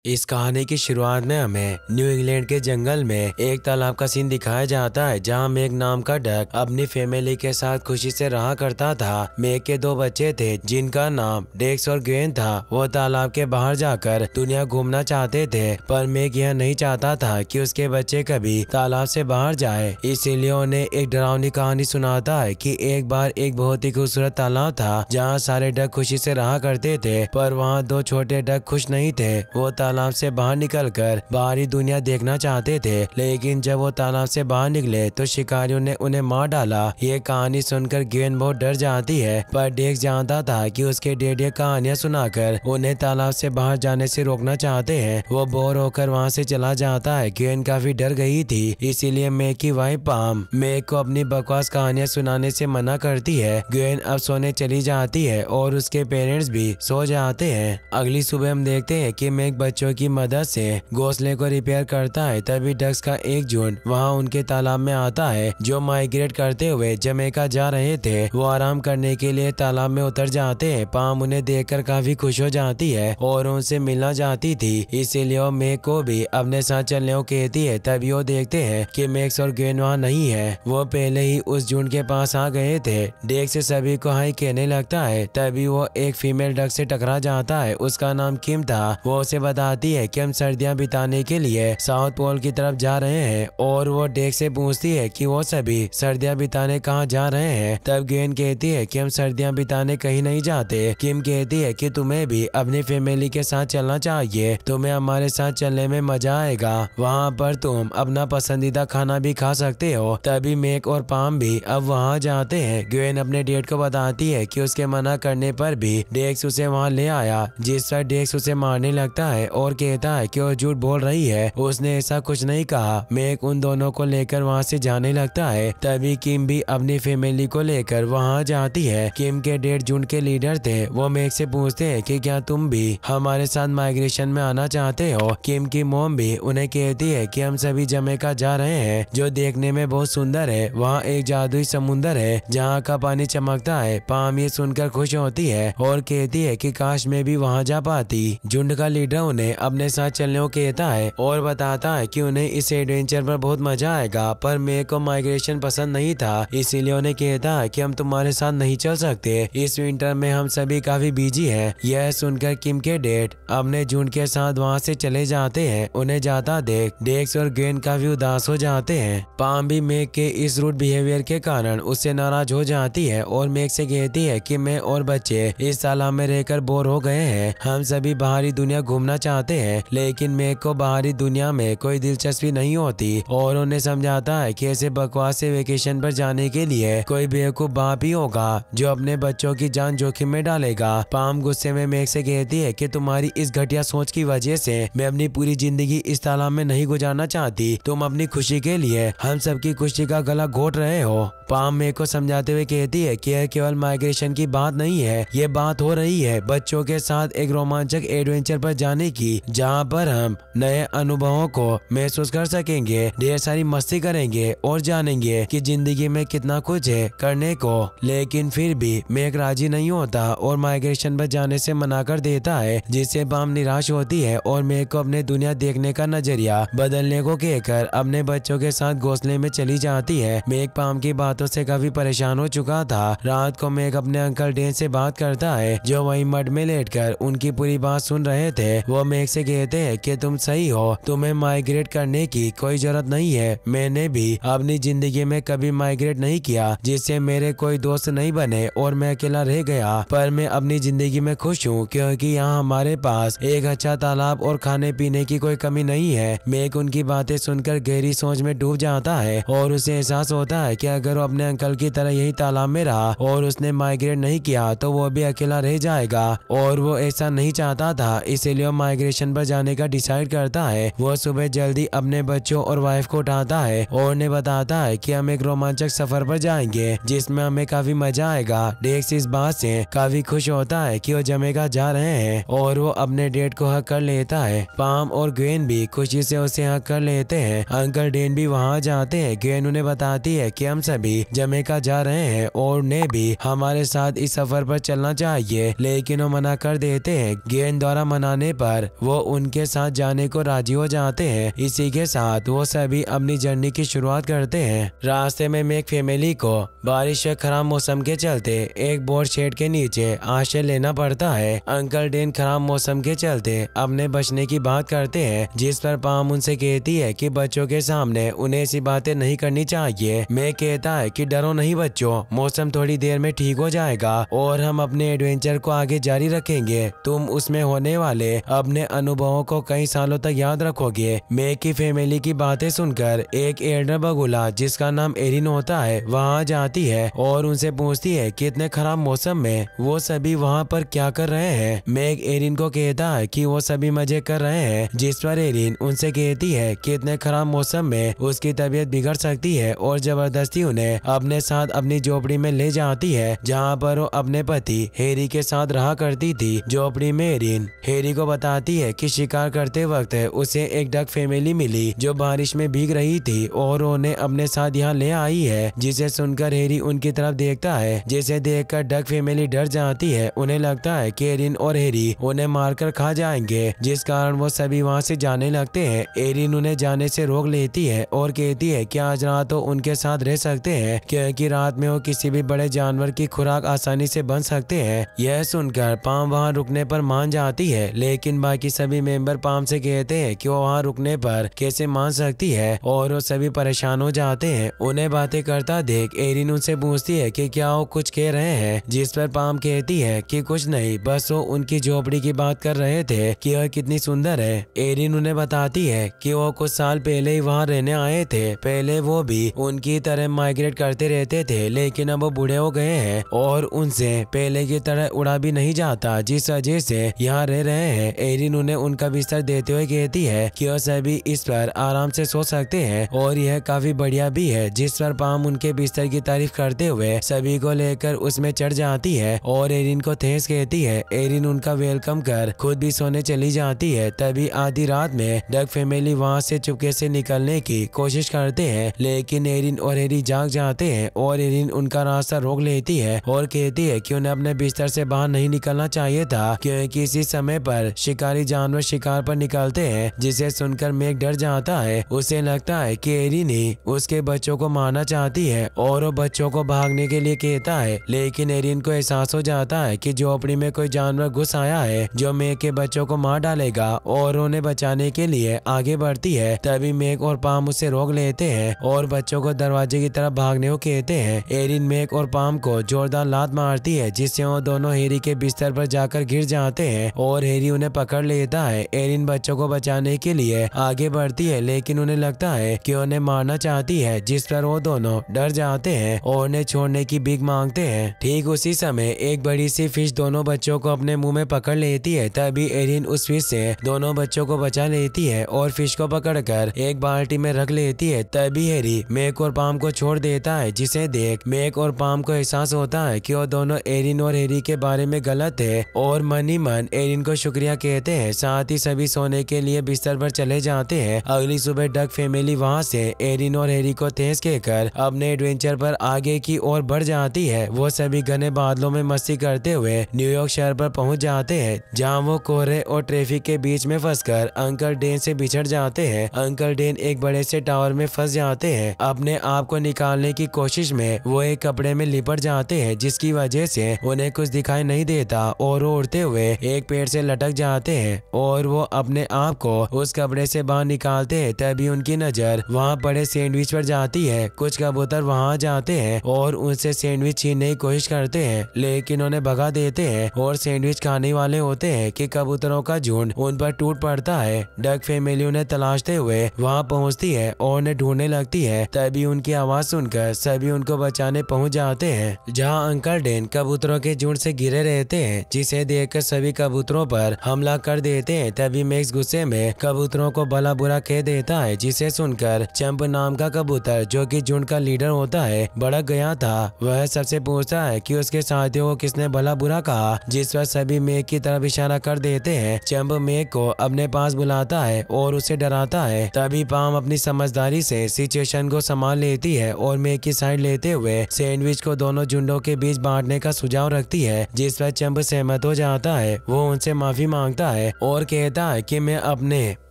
इस कहानी की शुरुआत में हमें न्यू इंग्लैंड के जंगल में एक तालाब का सीन दिखाया जाता है जहां मेक नाम का डक अपनी फैमिली के साथ खुशी से रहा करता था। मेक के दो बच्चे थे जिनका नाम डेक्स और ग्वेन था। वो तालाब के बाहर जाकर दुनिया घूमना चाहते थे, पर मेक यह नहीं चाहता था कि उसके बच्चे कभी तालाब से बाहर जाए। इसीलिए उन्हें एक डरावनी कहानी सुनाता है कि एक बार एक बहुत ही खूबसूरत तालाब था जहाँ सारे डक खुशी से रहा करते थे, पर वहाँ दो छोटे डक खुश नहीं थे। वो तालाब से बाहर निकलकर बाहरी दुनिया देखना चाहते थे, लेकिन जब वो तालाब से बाहर निकले तो शिकारियों ने उन्हें मार डाला। ये कहानी सुनकर ग्वेन बहुत डर जाती है, पर डेक्स जानता था कि उसके डैड ये कहानियां सुनाकर उन्हें तालाब से बाहर जाने से रोकना चाहते हैं। वो बोर होकर वहाँ से चला जाता है। ग्वेन काफी डर गई थी, इसीलिए मेक की वाइफ पाम मेक को अपनी बकवास कहानियां सुनाने से मना करती है। ग्वेन अब सोने चली जाती है और उसके पेरेंट्स भी सो जाते हैं। अगली सुबह हम देखते हैं कि मेक बच्चों की मदद से घोंसले को रिपेयर करता है। तभी डक्स का एक झुंड वहां उनके तालाब में आता है जो माइग्रेट करते हुए जमैका जा रहे थे। वो आराम करने के लिए तालाब में उतर जाते हैं। पाम उन्हें देखकर काफी खुश हो जाती है और उनसे मिलना चाहती थी, इसीलिए वो मेक को भी अपने साथ चलने को कहती है। तभी वो देखते हैं कि मेक्स और ग्वेन वहाँ नहीं है। वो पहले ही उस झुंड के पास आ गए थे। डेक्स से सभी को हाई कहने लगता है। तभी वो एक फीमेल डक से टकरा जाता है। उसका नाम किम था। वो उसे बताती है कि हम सर्दियां बिताने के लिए साउथ पोल की तरफ जा रहे हैं, और वो डेक्स से पूछती है कि वो सभी सर्दियां बिताने कहाँ जा रहे हैं। तब ग्वेन कहती है कि हम सर्दियां बिताने कहीं नहीं जाते। किम कहती है कि तुम्हें भी अपनी फैमिली के साथ चलना चाहिए, तुम्हें हमारे साथ चलने में मजा आएगा। वहाँ पर तुम अपना पसंदीदा खाना भी खा सकते हो। तभी मेक और पाम भी अब वहाँ जाते हैं। ग्वेन अपने डेट को बताती है कि उसके मना करने पर भी डेक्स उसे वहाँ ले आया, जिस पर डेक्स उसे मारने लगता है और कहता है कि वो झूठ बोल रही है, उसने ऐसा कुछ नहीं कहा। मेक उन दोनों को लेकर वहाँ से जाने लगता है। तभी किम भी अपनी फैमिली को लेकर वहाँ जाती है। किम के डैड झुंड के लीडर थे। वो मेक से पूछते हैं कि क्या तुम भी हमारे साथ माइग्रेशन में आना चाहते हो। किम की मॉम भी उन्हें कहती है कि हम सभी जमैका जा रहे हैं, जो देखने में बहुत सुंदर है। वहाँ एक जादुई समुंदर है जहाँ का पानी चमकता है। पाम ये सुनकर खुश होती है और कहती है कि काश मैं भी वहाँ जा पाती। झुंड का लीडर उन्हें अपने साथ चलने को कहता है और बताता है कि उन्हें इस एडवेंचर पर बहुत मजा आएगा, पर मेक को माइग्रेशन पसंद नहीं था, इसीलिए उन्हें कहता है कि हम तुम्हारे साथ नहीं चल सकते। इस विंटर में हम सभी काफी बिजी हैं। यह सुनकर किम के डैड अपने झुंड के साथ वहाँ से चले जाते हैं। उन्हें जाता देख डेक्स और ग्वेन काफी उदास हो जाते हैं। पाम भी मेक के इस रूड बिहेवियर के कारण उससे नाराज हो जाती है और मेक से कहती है कि मैं और बच्चे इस तालाब में रहकर बोर हो गए हैं, हम सभी बाहरी दुनिया घूमना चाहते हैं। लेकिन मेक को बाहरी दुनिया में कोई दिलचस्पी नहीं होती और उन्हें समझाता है कि ऐसे बकवास से वेकेशन पर जाने के लिए कोई बेवकूफ बाप ही होगा जो अपने बच्चों की जान जोखिम में डालेगा। पाम गुस्से में मेक से कहती है कि तुम्हारी इस घटिया सोच की वजह से मैं अपनी पूरी जिंदगी इस तालाब में नहीं गुजारना चाहती। तुम अपनी खुशी के लिए हम सबकी खुशी का गला घोट रहे हो। पाम मेक को समझाते हुए कहती है कि यह केवल माइग्रेशन की बात नहीं है, ये बात हो रही है बच्चों के साथ एक रोमांचक एडवेंचर पर जाने की, जहाँ पर हम नए अनुभवों को महसूस कर सकेंगे, ढेर सारी मस्ती करेंगे और जानेंगे कि जिंदगी में कितना कुछ है करने को। लेकिन फिर भी मेक राजी नहीं होता और माइग्रेशन पर जाने से मना कर देता है, जिससे पाम निराश होती है और मेक को अपने दुनिया देखने का नजरिया बदलने को कहकर अपने बच्चों के साथ घोंसले में चली जाती है। मेक पाम की बातों से काफी परेशान हो चुका था। रात को मेक अपने अंकल डेन से बात करता है, जो वहीं मड में लेटकर उनकी पूरी बात सुन रहे थे। वो मेक से कहते हैं कि तुम सही हो, तुम्हें माइग्रेट करने की कोई जरूरत नहीं है। मैंने भी अपनी जिंदगी में कभी माइग्रेट नहीं किया, जिससे मेरे कोई दोस्त नहीं बने और मैं अकेला रह गया, पर मैं अपनी जिंदगी में खुश हूँ क्योंकि यहाँ हमारे पास एक अच्छा तालाब और खाने पीने की कोई कमी नहीं है। मेक उनकी बातें सुनकर गहरी सोच में डूब जाता है और उसे एहसास होता है कि अगर वो अपने अंकल की तरह यही तालाब में रहा और उसने माइग्रेट नहीं किया तो वो भी अकेला रह जाएगा, और वो ऐसा नहीं चाहता था। इसीलिए वो माइग्रेशन पर जाने का डिसाइड करता है। वो सुबह जल्दी अपने बच्चों और वाइफ को उठाता है और उन्हें बताता है कि हम एक रोमांचक सफर पर जाएंगे जिसमें हमें काफी मजा आएगा। डेक्स इस बात से काफी खुश होता है कि वो जमैका जा रहे हैं और वो अपने डेट को हक कर लेता है। पाम और ग्वेन भी खुशी से उसे हक कर लेते हैं। अंकल डेन भी वहाँ जाते हैं। ग्वेन उन्हें बताती है कि हम सभी जमैका जा रहे हैं और उन्हें भी हमारे साथ इस सफर पर चलना चाहिए, लेकिन वो मना कर देते हैं। ग्वेन द्वारा मनाने पर सुनकर वो उनके साथ जाने को राजी हो जाते हैं। इसी के साथ वो सभी अपनी जर्नी की शुरुआत करते हैं। रास्ते में मेक फैमिली को बारिश या खराब मौसम के चलते एक बोर्ड शेड के नीचे आश्रय लेना पड़ता है। अंकल डेन खराब मौसम के चलते अपने बचने की बात करते हैं, जिस पर पाम उनसे कहती है कि बच्चों के सामने उन्हें ऐसी बातें नहीं करनी चाहिए। मैं कहता है कि डरो नहीं बच्चों, मौसम थोड़ी देर में ठीक हो जाएगा और हम अपने एडवेंचर को आगे जारी रखेंगे। तुम उसमें होने वाले अपने अनुभवों को कई सालों तक याद रखोगे। मेक की फैमिली की बातें सुनकर एक एल्डर बगुला जिसका नाम एरिन होता है वहाँ जाती है और उनसे पूछती है कि इतने खराब मौसम में वो सभी वहाँ पर क्या कर रहे हैं। मेक एरिन को कहता है कि वो सभी मजे कर रहे हैं, जिस पर एरिन उनसे कहती है कि इतने खराब मौसम में उसकी तबीयत बिगड़ सकती है और जबरदस्ती उन्हें अपने साथ अपनी झोपड़ी में ले जाती है, जहाँ पर वो अपने पति हैरी के साथ रहा करती थी। झोपड़ी में एरिन हैरी को बताती है कि शिकार करते वक्त उसे एक डक फैमिली मिली जो बारिश में भीग रही थी और उन्हें अपने साथ यहाँ ले आई है। जिसे सुनकर हैरी उनकी तरफ देखता है, जिसे देखकर डक फैमिली डर जाती है। उन्हें लगता है कि एरिन और हैरी उन्हें मारकर खा जाएंगे, जिस कारण वो सभी वहाँ से जाने लगते हैं। एरिन उन्हें जाने से रोक लेती है और कहती है कि आज रात तो उनके साथ रह सकते हैं, क्योंकि रात में वो किसी भी बड़े जानवर की खुराक आसानी से बन सकते हैं। यह सुनकर पाम वहाँ रुकने पर मान जाती है, लेकिन बाकी सभी मेंबर पाम से कहते हैं कि वो वहाँ रुकने पर कैसे मान सकती है और वो सभी परेशान हो जाते हैं। उन्हें बातें करता देख एरिन उनसे पूछती है कि क्या वो कुछ कह रहे हैं, जिस पर पाम कहती है कि कुछ नहीं, बस वो उनकी झोपड़ी की बात कर रहे थे कि वह कितनी सुंदर है। एरिन उन्हें बताती है कि वो कुछ साल पहले ही वहाँ रहने आए थे। पहले वो भी उनकी तरह माइग्रेट करते रहते थे, लेकिन अब वो बूढ़े हो गए हैं और उनसे पहले की तरह उड़ा भी नहीं जाता, जिस वजह से यहाँ रह रहे हैं। एरिन उन्हें उनका बिस्तर देते हुए कहती है कि वह सभी इस पर आराम से सो सकते हैं और यह काफी बढ़िया भी है, जिस पर पाम उनके बिस्तर की तारीफ करते हुए सभी को लेकर उसमें चढ़ जाती है और एरिन को थैंक्स कहती है। एरिन उनका वेलकम कर खुद भी सोने चली जाती है। तभी आधी रात में डक फैमिली वहाँ से चुपके से निकलने की कोशिश करते हैं, लेकिन एरिन और हैरी जाग जाते हैं और एरिन उनका रास्ता रोक लेती है और कहती है कि उन्हें अपने बिस्तर से बाहर नहीं निकलना चाहिए था, क्योंकि इसी समय पर शिकारी जानवर शिकार पर निकलते हैं। जिसे सुनकर मेक डर जाता है। उसे लगता है कि एरिन ही उसके बच्चों को मारना चाहती है और वो बच्चों को भागने के लिए कहता है, लेकिन एरिन को एहसास हो जाता है कि झोपड़ी में कोई जानवर घुस आया है जो मेक के बच्चों को मार डालेगा और उन्हें बचाने के लिए आगे बढ़ती है। तभी मेक और पाम उसे रोक लेते हैं और बच्चों को दरवाजे की तरफ भागने को कहते हैं। एरिन मेक और पाम को जोरदार लात मारती है, जिससे वो दोनों हैरी के बिस्तर पर जाकर गिर जाते हैं और हैरी उन्हें पकड़ लेता है। एरिन बच्चों को बचाने के लिए आगे बढ़ती है, लेकिन उन्हें लगता है कि उन्हें मारना चाहती है, जिस पर वो दोनों डर जाते हैं और उन्हें छोड़ने की भीख मांगते हैं। ठीक उसी समय एक बड़ी सी फिश दोनों बच्चों को अपने मुंह में पकड़ लेती है। तभी एरिन उस फिश से दोनों बच्चों को बचा लेती है और फिश को पकड़कर एक बाल्टी में रख लेती है। तभी हैरी मेक और पाम को छोड़ देता है, जिसे देख मेक और पाम को एहसास होता है कि वो दोनों एरिन और हैरी के बारे में गलत है और मन ही मन एरिन को शुक्रिया कहते हैं। साथ ही सभी सोने के लिए बिस्तर पर चले जाते हैं। अगली सुबह डक फैमिली वहाँ से एरिन और हैरी को थैंक्स कहकर अपने एडवेंचर पर आगे की ओर बढ़ जाती है। वो सभी घने बादलों में मस्ती करते हुए न्यूयॉर्क शहर पर पहुँच जाते हैं, जहाँ वो कोहरे और ट्रैफिक के बीच में फंसकर अंकल डेन से बिछड़ जाते हैं। अंकल डेन एक बड़े से टावर में फंस जाते हैं। अपने आप को निकालने की कोशिश में वो एक कपड़े में लिपट जाते हैं, जिसकी वजह से उन्हें कुछ दिखाई नहीं देता और वो उड़ते हुए एक पेड़ से लटक जाते हैं और वो अपने आप को उस कपड़े से बाहर निकालते हैं। तभी उनकी नजर वहाँ पड़े सैंडविच पर जाती है। कुछ कबूतर वहाँ जाते हैं और उनसे सैंडविच छीनने की कोशिश करते हैं, लेकिन उन्हें भगा देते हैं और सैंडविच खाने वाले होते हैं कि कबूतरों का झुंड उन पर टूट पड़ता है। डक फैमिली उन्हें तलाशते हुए वहाँ पहुँचती है और उन्हें ढूंढने लगती है। तभी उनकी आवाज सुनकर सभी उनको बचाने पहुँच जाते हैं, जहाँ अंकल डेन कबूतरों के झुंड से घिरे रहते हैं, जिसे देखकर सभी कबूतरों पर हमला कर देते हैं। तभी मैक्स गुस्से में कबूतरों को भला बुरा कह देता है, जिसे सुनकर चंप नाम का कबूतर, जो कि झुंड का लीडर होता है, भड़क गया था। वह सबसे पूछता है कि उसके साथियों को किसने भला बुरा कहा, जिस पर सभी मेक की तरफ इशारा कर देते हैं। चंप मेक को अपने पास बुलाता है और उसे डराता है। तभी पाम अपनी समझदारी से सिचुएशन को संभाल लेती है और मेक की साइड लेते हुए सैंडविच को दोनों झुंडों के बीच बांटने का सुझाव रखती है, जिस पर चंप सहमत हो जाता है। वो उनसे माफी मांगता है है और कहता है कि मैं अपने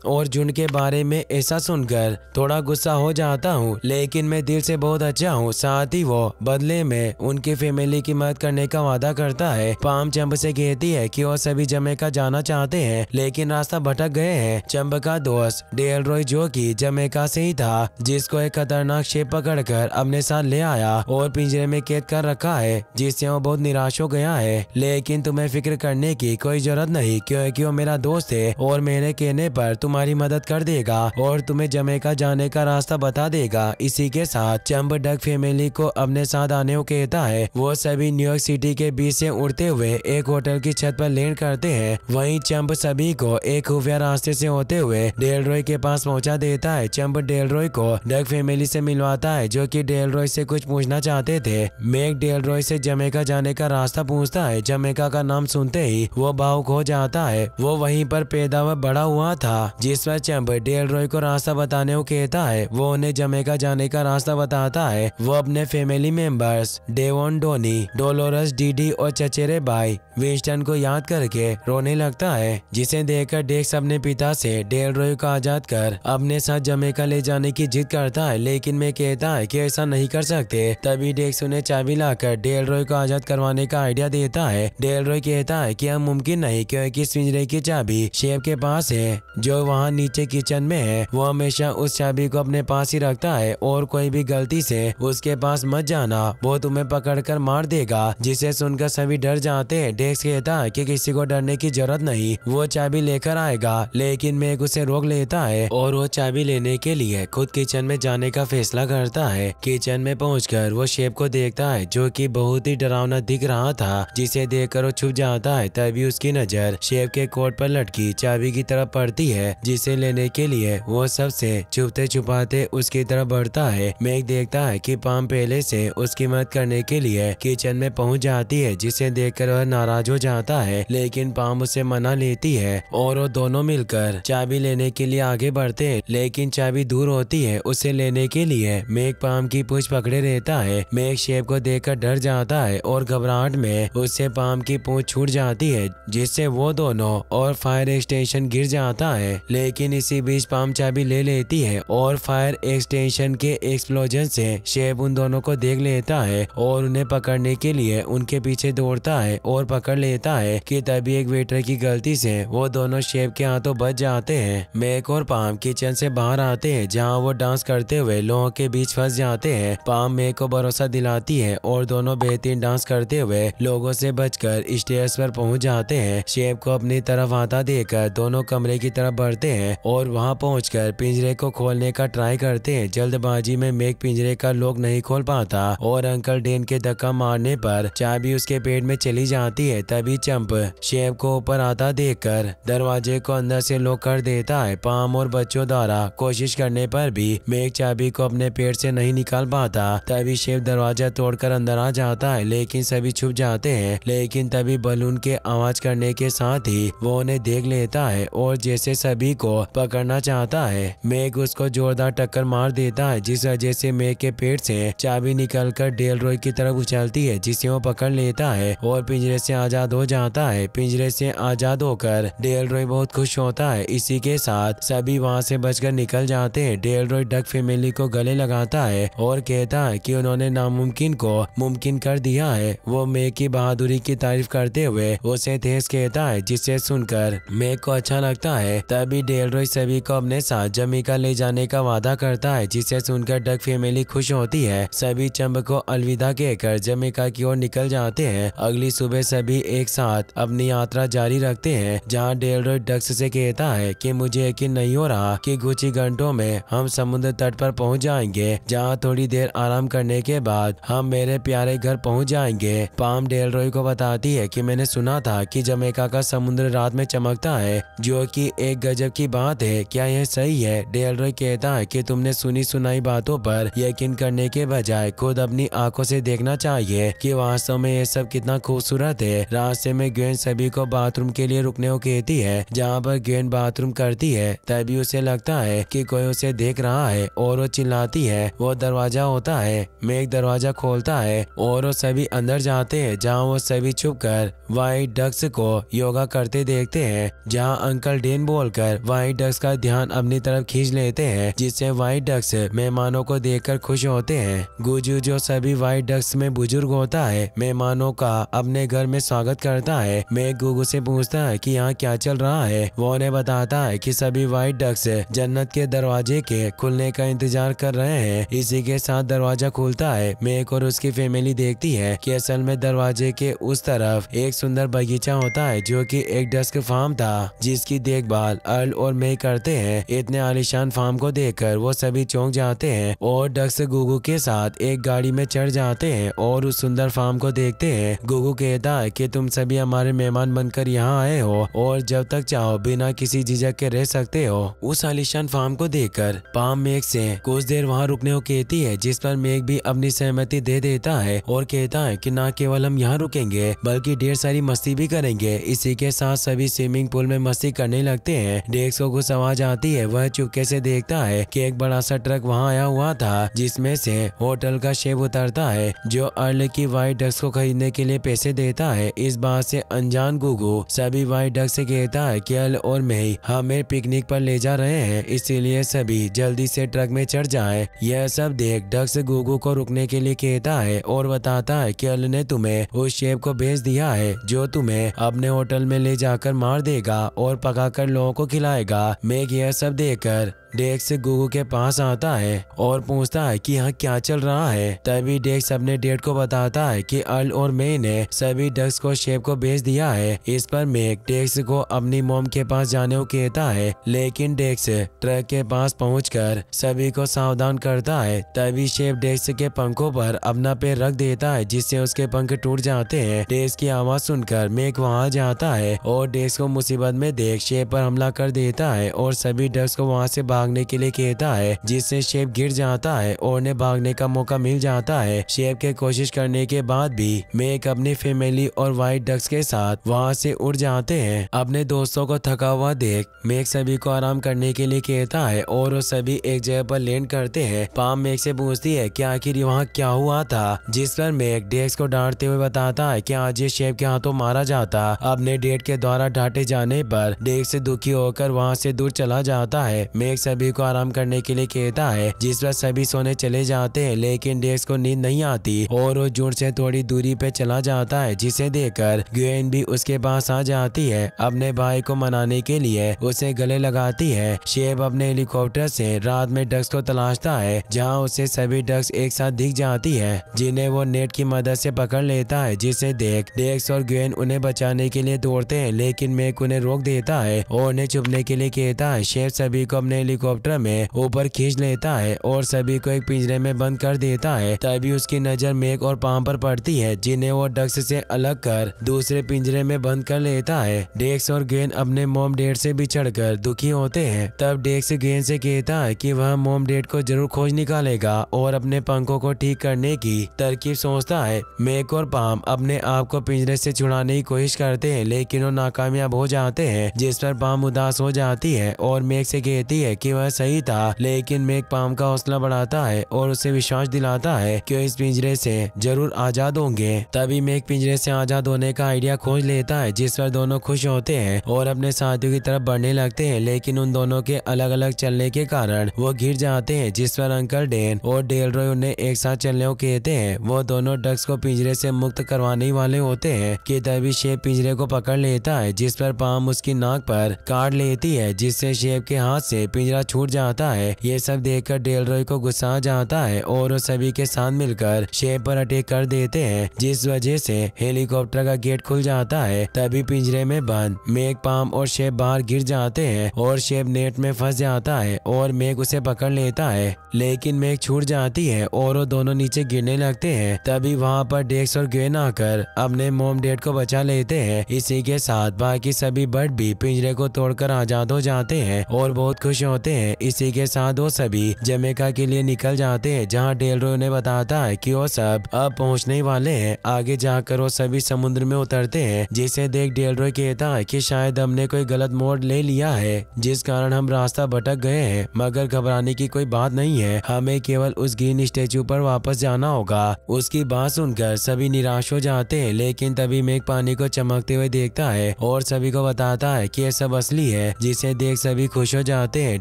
और जुन के बारे में ऐसा सुनकर थोड़ा गुस्सा हो जाता हूँ, लेकिन मैं दिल से बहुत अच्छा हूँ। साथ ही वो बदले में उनकी फैमिली की मदद करने का वादा करता है। पाम चंप से कहती है कि वो सभी जमैका जाना चाहते हैं लेकिन रास्ता भटक गए हैं। चंप का दोस्त डेलरॉय जो कि जमैका से ही था, जिसको एक खतरनाक शेप पकड़कर अपने साथ ले आया और पिंजरे में कैद कर रखा है, जिससे वो बहुत निराश हो गया है। लेकिन तुम्हें फिक्र करने की कोई जरूरत नहीं, क्योंकि वो मेरा दोस्त है और मेरे कहने पर तुम्हारी मदद कर देगा और तुम्हें जमैका जाने का रास्ता बता देगा। इसी के साथ चंप डक फैमिली को अपने साथ आने को कहता है। वो सभी न्यूयॉर्क सिटी के बीच से उड़ते हुए एक होटल की छत पर लैंड करते हैं। वहीं चंप सभी को एक खुफिया रास्ते से होते हुए डेलरॉय के पास पहुंचा देता है। चंप डेलरॉय को डक फैमिली से मिलवाता है, जो कि डेलरॉय से कुछ पूछना चाहते थे। मैक डेलरॉय से जमैका जाने का रास्ता पूछता है। जमैका का नाम सुनते ही वो भावुक हो जाता है। वो वहीं पर पैदा व बड़ा हुआ था, जिस पर चंप डेलरॉय को रास्ता बताने को कहता है। वो उन्हें जमैका जाने का रास्ता बताता है। वो अपने family members Devon, Donnie, Dolores, Dee Dee और चचेरे भाई विंस्टन को याद करके रोने लगता है, जिसे देखकर डेक्स अपने पिता से डेलरॉय को आजाद कर अपने साथ जमैका ले जाने की जिद करता है, लेकिन मैं कहता है कि ऐसा नहीं कर सकते। तभी डेक्स उन्हें चाबी लाकर डेलरॉय को आजाद करवाने का आइडिया देता है। डेलरॉय कहता है कि यह मुमकिन नहीं, क्योंकि इस पिंजरे की चाबी शेफ के पास है, जो वहाँ नीचे किचन में है। वो हमेशा उस चाबी को अपने पास ही रखता है और कोई भी गलती से उसके पास मत जाना, वो तुम्हें पकड़कर मार देगा। जिसे सुनकर सभी डर जाते हैं। डेक्स कहता है कि किसी को डरने की जरूरत नहीं, वो चाबी लेकर आएगा। लेकिन मैक उसे रोक लेता है और वो चाबी लेने के लिए खुद किचन में जाने का फैसला करता है। किचन में पहुंचकर वो शेफ को देखता है, जो कि बहुत ही डरावना दिख रहा था, जिसे देखकर वो छुप जाता है। तभी उसकी नजर शेफ के कोट पर लटकी चाबी की तरफ पड़ती है, जिसे लेने के लिए वो सबसे छुपते छुपाते उसकी तरफ बढ़ता है। मैक देखता है कि पाम पहले से उसकी मदद करने के लिए किचन में पहुंच जाती है, जिसे देखकर वह नाराज हो जाता है, लेकिन पाम उसे मना लेती है और वो दोनों मिलकर चाबी लेने के लिए आगे बढ़ते हैं। लेकिन चाबी दूर होती है। उसे लेने के लिए मैक पाम की पूंछ पकड़े रहता है। मैक शेफ को देखकर डर जाता है और घबराहट में उससे पाम की पूंछ छूट जाती है, जिससे वो दोनों और फायर एक्सटेंशन गिर जाता है। लेकिन इसी बीच पाम चाबी ले लेती है और फायर एक्सटेंशन के एक्सप्लोजन से शेफ उन दोनों को देख लेता है और उन्हें पकड़ने के लिए उनके पीछे दौड़ता है और पकड़ लेता है कि तभी एक वेटर की गलती से वो दोनों शेफ के हाथों बच जाते हैं। मैक और पाम किचन से बाहर आते हैं, जहां वो डांस करते हुए लोगों के बीच फंस जाते हैं। पाम मैक को भरोसा दिलाती है और दोनों बेहतरीन डांस करते हुए लोगों से बचकर स्टेयर्स पर पहुंच जाते हैं। शेफ को अपनी तरफ आता देखकर दोनों कमरे की तरफ बढ़ते हैं और वहां पहुंचकर पिंजरे को खोलने का ट्राई करते हैं। जल्दबाजी में मैक पिंजरे का लॉक नहीं खोल पाता और अंकल डेन के धक्का मारने पर चाबी उसके पेट में चली जाती है। तभी चंप शेफ को ऊपर आता देखकर दरवाजे को अंदर से लॉक कर देता है। पाम और बच्चों द्वारा कोशिश करने पर भी मैक चाबी को अपने पेट से नहीं निकाल पाता। तभी शेफ दरवाजा तोड़कर अंदर आ जाता है, लेकिन सभी छुप जाते हैं। लेकिन तभी बलून के आवाज करने के साथ ही वो उन्हें देख लेता है और जैसे सभी को पकड़ना चाहता है, मैक उसको जोरदार टक्कर मार देता है, जिस वजह से मैक के पेट से चाबी निकलकर डेलरॉय की तरफ उछलती है, जिसे वो पकड़ लेता है और पिंजरे से आजाद हो जाता है। पिंजरे से आजाद होकर डेलरॉय बहुत खुश होता है। इसी के साथ सभी वहां से बचकर निकल जाते हैं। डेलरॉय डक फैमिली को गले लगाता है और कहता है कि उन्होंने नामुमकिन को मुमकिन कर दिया है। वो मैक की बहादुरी की तारीफ करते हुए उसे थैंक्स कहता है, जिसे सुनकर मैक को अच्छा लगता है। तभी डेलरॉय सभी को अपने साथ जमैका ले जाने का वादा करता है, जिसे सुनकर डक फैमिली खुश होती है। सभी चंप को अलविदा कहकर जमैका की ओर निकल जाते हैं। अगली सुबह सभी एक साथ अपनी यात्रा जारी रखते हैं, जहां डेलरॉय डक्स से कहता है कि मुझे यकीन नहीं हो रहा कि कुछ ही घंटों में हम समुद्र तट पर पहुंच जाएंगे, जहां थोड़ी देर आराम करने के बाद हम मेरे प्यारे घर पहुंच जाएंगे। पाम डेलरॉय को बताती है कि मैंने सुना था कि जमैका का समुद्र रात में चमकता है, जो कि एक गजब की बात है। क्या यह सही है? डेलरॉय कहता है कि तुमने सुनी सुनाई बातों पर यकीन करने के बजाय खुद अपनी आंखों से देखना चाहिए कि वास्तव में ये सब कितना खूबसूरत है। रास्ते में ग्वेन सभी को बाथरूम के लिए रुकने को कहती है, जहाँ पर ग्वेन बाथरूम करती है। तभी उसे लगता है कि कोई उसे देख रहा है और वो चिल्लाती है। वो दरवाजा होता है। मैक दरवाजा खोलता है और वो सभी अंदर जाते हैं, जहाँ वो सभी छुपकर व्हाइट डक्स को योगा करते देख देखते हैं जहां अंकल डेन बोलकर व्हाइट डक्स का ध्यान अपनी तरफ खींच लेते हैं, जिससे व्हाइट डक्स मेहमानों को देखकर खुश होते हैं। गुजू जो सभी व्हाइट डक्स में बुजुर्ग होता है, मेहमानों का अपने घर में स्वागत करता है। मेघ गुगू से पूछता है कि यहाँ क्या चल रहा है। वो उन्हें बताता है कि सभी व्हाइट डक्स जन्नत के दरवाजे के खुलने का इंतजार कर रहे हैं। इसी के साथ दरवाजा खुलता है। मेघ और उसकी फैमिली देखती है कि असल में दरवाजे के उस तरफ एक सुंदर बगीचा होता है जो कि एक डस्क फार्म था, जिसकी देखभाल अर्ल और मेघ करते हैं। इतने आलीशान फार्म को देखकर वो सभी चौंक जाते हैं और डक्स गुगू के साथ एक गाड़ी में चढ़ जाते हैं और उस सुंदर फार्म को देखते हैं। गुगू कहता है कि तुम सभी हमारे मेहमान बनकर यहाँ आए हो और जब तक चाहो बिना किसी झिझक के रह सकते हो। उस आलीशान फार्म को देखकर पाम मेघ से कुछ देर वहाँ रुकने को कहती है, जिस पर मेघ भी अपनी सहमति दे देता है और कहता है कि न केवल हम यहाँ रुकेंगे बल्कि ढेर सारी मस्ती भी करेंगे। इसी के साथ सभी स्विमिंग पूल में मस्ती करने लगते हैं। डेक्स को कुछ आवाज आती है। वह चुपके से देखता है कि एक बड़ा सा ट्रक वहाँ आया हुआ था, जिसमें से होटल का शेफ उतरता है जो अर्ल की व्हाइट डक्स को खरीदने के लिए पैसे देता है। इस बात से अनजान गुगू सभी व्हाइट डक्स से कहता है कि अर्ल और मैं हमें पिकनिक पर ले जा रहे हैं, इसीलिए सभी जल्दी से ट्रक में चढ़ जाएं। यह सब देख डक्स गुगू को रुकने के लिए कहता है और बताता है कि अर्ल ने तुम्हें उस शेफ को भेज दिया है जो तुम्हें अपने होटल में ले जाकर मार देगा और पकाकर लोगों को खिलाएगा। मेघ यह सब देखकर डेक्स गुगू के पास आता है और पूछता है कि यहाँ क्या चल रहा है। तभी डेक्स अपने डेट को बताता है कि अर्ल और मे ने सभी डक्स को शेफ को भेज दिया है। इस पर मेघ डेक्स को अपनी मॉम के पास जाने को कहता है, लेकिन डेक्स ट्रक के पास पहुंचकर सभी को सावधान करता है। तभी शेफ डेक्स के पंखों पर अपना पैर रख देता है, जिससे उसके पंख टूट जाते हैं। डेक्स की आवाज सुनकर मेघ वहाँ जाता है और डेक्स को मुसीबत में देख शेफ पर हमला कर देता है और सभी डक्स को वहाँ से भागने के लिए कहता है, जिससे शेफ गिर जाता है और उन्हें भागने का मौका मिल जाता है। शेफ के कोशिश करने के बाद भी मेघ अपनी फैमिली और व्हाइट डक्स के साथ वहाँ से उड़ जाते हैं। अपने दोस्तों को थका हुआ देख मेघ सभी को आराम करने के लिए कहता है और वो सभी एक जगह पर लैंड करते हैं। पाम मेघ से पूछती है कि आखिर वहाँ क्या हुआ था, जिस पर मेघ डेक्स को डांटते हुए बताता है कि आज ये शेफ के हाथों मारा जाता। अपने डेट के द्वारा डांटे जाने पर डेक्स दुखी होकर वहाँ से दूर चला जाता है। मेघ सभी को आराम करने के लिए कहता है, जिस पर सभी सोने चले जाते हैं, लेकिन डेक्स को नींद नहीं आती और वो जून से थोड़ी दूरी पे चला जाता है, जिसे देखकर ग्वेन भी उसके पास आ जाती है। अपने भाई को मनाने के लिए उसे गले लगाती है। शेफ अपने हेलीकॉप्टर से रात में डक्स को तलाशता है, जहाँ उसे सभी डक्स एक साथ दिख जाती है, जिन्हें वो नेट की मदद से पकड़ लेता है। जिसे देख डेक्स और ग्वेन उन्हें बचाने के लिए दौड़ते हैं, लेकिन मेघ उन्हें रोक देता है और उन्हें छुपने के लिए कहता है। शेफ सभी को अपने हेलीकॉप्टर में ऊपर खींच लेता है और सभी को एक पिंजरे में बंद कर देता है। तभी उसकी नजर मेघ और पाम पर पड़ती है, जिन्हें वो डक्स से अलग कर दूसरे पिंजरे में बंद कर लेता है। डेक्स और ग्वेन अपने मॉम डैड से बिछड़कर दुखी होते हैं। तब डेक्स ग्वेन से कहता है कि वह मॉम डैड को जरूर खोज निकालेगा और अपने पंखों को ठीक करने की तरकीब सोचता है। मेघ और पाम अपने आप को पिंजरे से छुड़ाने की कोशिश करते हैं, लेकिन वो नाकामयाब हो जाते हैं, जिस पर पाम उदास हो जाती है और मेघ से कहती है कि वह सही था। लेकिन मेघ पाम का हौसला बढ़ाता है और उसे विश्वास दिलाता है कि इस पिंजरे से जरूर आजाद होंगे। तभी मेघ पिंजरे से आजाद होने का आइडिया खोज लेता है, जिस पर दोनों खुश होते हैं और अपने साथियों की तरफ बढ़ने लगते हैं, लेकिन उन दोनों के अलग अलग चलने के कारण वो गिर जाते हैं, जिस पर अंकल डेन और डेलरॉय उन्हें एक साथ चलने को कहते हैं। वो दोनों डक्स को पिंजरे से मुक्त करवाने वाले होते हैं कि तभी शेफ पिंजरे को पकड़ लेता है, जिस पर पाम उसकी नाक पर काट लेती है, जिससे शेफ के हाथ से पिंजरा छूट जाता है। ये सब देखकर डेलरॉय को गुस्सा आ जाता है और वो सभी के साथ मिलकर शेफ पर अटैक कर देते हैं, जिस वजह से हेलीकॉप्टर का गेट खुल जाता है। तभी पिंजरे में बंद मेघ, पाम और शेफ बाहर गिर जाते हैं और शेफ नेट में फंस जाता है और मेघ उसे पकड़ लेता है, लेकिन मेघ छूट जाती है और वो दोनों नीचे गिरने लगते हैं। तभी वहाँ पर डेक्स और ग्वेन आकर अपने मॉम डैड को बचा लेते हैं। इसी के साथ बाकी सभी बर्ड भी पिंजरे को तोड़कर आजाद हो जाते हैं और बहुत खुश होते जाते हैं। इसी के साथ वो सभी जमैका के लिए निकल जाते हैं, जहाँ डेलरॉय उन्हें बताता है कि वो सब अब पहुंचने वाले हैं। आगे जाकर वो सभी समुद्र में उतरते हैं, जिसे देख डेलरॉय कहता है कि शायद हमने कोई गलत मोड़ ले लिया है, जिस कारण हम रास्ता भटक गए हैं। मगर घबराने की कोई बात नहीं है, हमें केवल उस ग्रीन स्टेचू पर वापस जाना होगा। उसकी बात सुनकर सभी निराश हो जाते हैं, लेकिन तभी मेघ पानी को चमकते हुए देखता है और सभी को बताता है कि यह सब असली है, जिसे देख सभी खुश हो जाते हैं।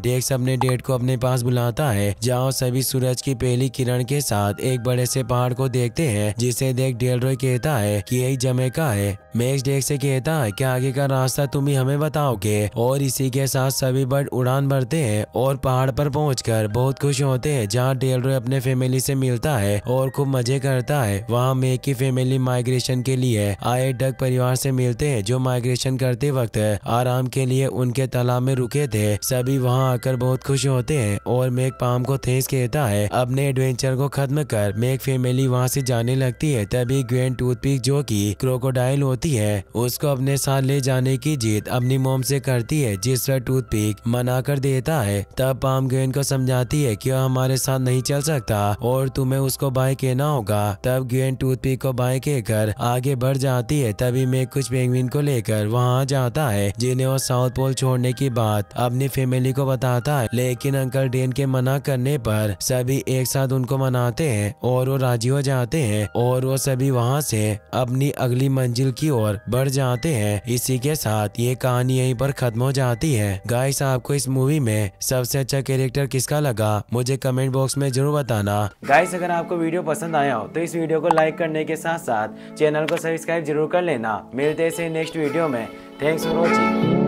डेक्स अपने डेट को अपने पास बुलाता है, जहाँ सभी सूरज की पहली किरण के साथ एक बड़े से पहाड़ को देखते हैं, जिसे देख डेलरॉय कहता है कि यही जमैका है। मैक्स डेक्स से कहता है कि आगे का रास्ता तुम ही हमें बताओगे, और इसी के साथ सभी बर्ड उड़ान भरते हैं और पहाड़ पर पहुंचकर बहुत खुश होते हैं, जहाँ डेलरॉय अपने फैमिली से मिलता है और खूब मजे करता है। वहाँ मेघ की फैमिली माइग्रेशन के लिए आए डक परिवार से मिलते हैं, जो माइग्रेशन करते वक्त आराम के लिए उनके तालाब में रुके थे। सभी वहाँ आकर बहुत खुश होते हैं और मेघ पाम को थैंक्स कहता है। अपने एडवेंचर को खत्म कर मेघ फैमिली वहाँ से जाने लगती है। तभी ग्वेन टूथपिक, जो कि क्रोकोडाइल होती है, उसको अपने साथ ले जाने की जिद अपनी मॉम से करती है, जिस पर टूथपिक मना कर देता है। तब पाम ग्वेन को समझाती है कि वह हमारे साथ नहीं चल सकता और तुम्हें उसको बाय कहना होगा। तब ग्वेन टूथपिक को बाय कहकर आगे बढ़ जाती है। तभी मेघ कुछ पेंगुइन को लेकर वहाँ जाता है, जिन्हें वो साउथ पोल छोड़ने की बात अपनी फैमिली को बताता है, लेकिन अंकल डेन के मना करने पर सभी एक साथ उनको मनाते हैं और वो राजी हो जाते हैं और वो सभी वहाँ से अपनी अगली मंजिल की ओर बढ़ जाते हैं। इसी के साथ ये कहानी यहीं पर खत्म हो जाती है। गाइस, आपको इस मूवी में सबसे अच्छा कैरेक्टर किसका लगा मुझे कमेंट बॉक्स में जरूर बताना। गाइस, अगर आपको वीडियो पसंद आया हो तो इस वीडियो को लाइक करने के साथ साथ चैनल को सब्सक्राइब जरूर कर लेना। मिलते हैं नेक्स्ट वीडियो में। Thanks for watching.